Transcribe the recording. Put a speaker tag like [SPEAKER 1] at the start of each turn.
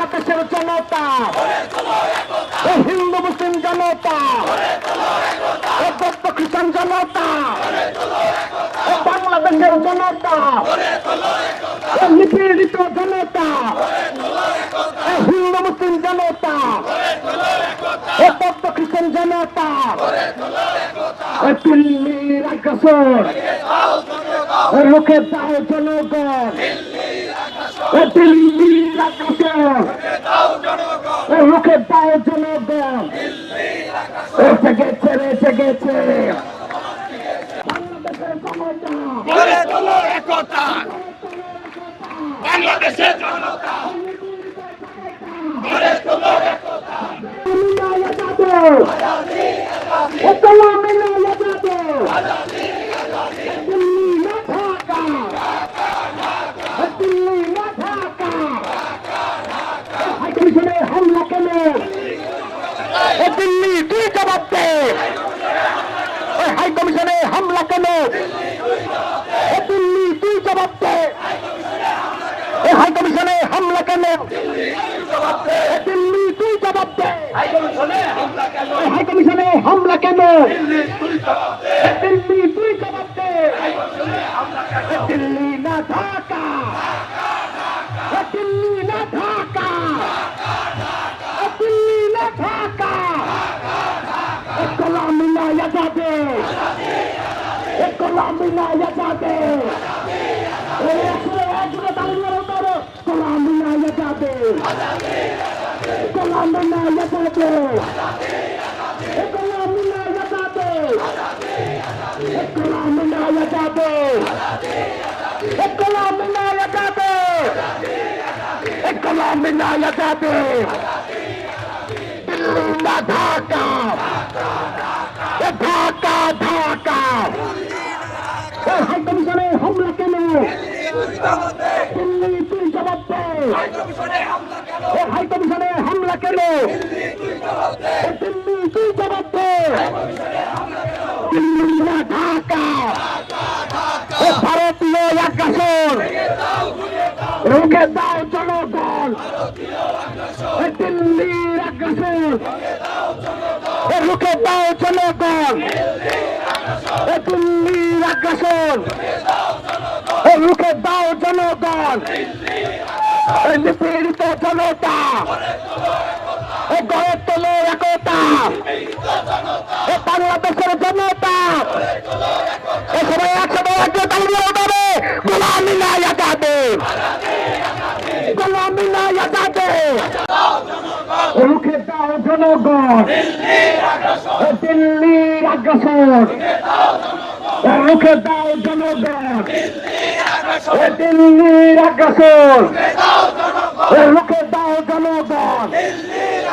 [SPEAKER 1] বাংলাদেশের জনতা, হিন্দু মুসলিম জনতা, বৌদ্ধ খ্রিস্টান জনতা, বাংলাদেশের জনতা, নিপীড়িত জনতা, হিন্দু মুসলিম জনতা, বৌদ্ধ খ্রিস্টান জনতা, দিল্লির আগ্রাসন রুখে দাও জনগণ, দিল্লির আগ্রাসন রুখে দাও জনগণ। এসে গেছে এসে গেছে বাংলাদেশের জনতা,
[SPEAKER 2] গড়ে তোলো একতা, বাংলাদেশের জনতা গড়ে তোলো একতা।
[SPEAKER 1] হামলা কেন? দিল্লি তুই জবাব দে। হাই কমিশনে হামলা কেন? দিল্লি তুই জবাব দে। হাই কমিশনে হামলা কেন? দিল্লি তুই জবাব দে। হাই কমিশনে হামলা কেন? দিল্লি তুই জবাব দে। দিল্লি না ঢাকা, দিল্লি না ঢাকা, দিল্লি না ঢাকা। গোলামি না আজাদে, গোলামি না আজাদে, গোলামি না আজাদে, গোলামি না আজাদে, গোলামি না আজাদে, গোলামি না আজাদে, গোলামি না আজাদে, গোলামি না আজাদে। দিল্লি না ঢাকা, ঢাকা ঢাকা। হাই কমিশনে হামলা কেন? দিল্লি তুই জবাব দে। হাই কমিশনে হামলা কেন? দিল্লি তুই জবাব দে। দিল্লি না ঢাকা, ভারতীয় আগ্রাসন রুখে দাও জনগণ। দিল্লির আগ্রাসন রুখে দাও জনগণ। দিল্লির আগ্রাসন রুখে দাও জনগণ। নিপীড়িত জনতা গড়ে তোলো একতা, বাংলাদেশের জনতা সবাই একসাথে হবে। গোলামি না আজাদে, গোলামি না আজাদে, রুখে দাও জনগণ। দিল্লির আগ্রাসন রুখে দাও জনগণ। দিল্লির আগ্রাসন রুখে দাও জনগণ।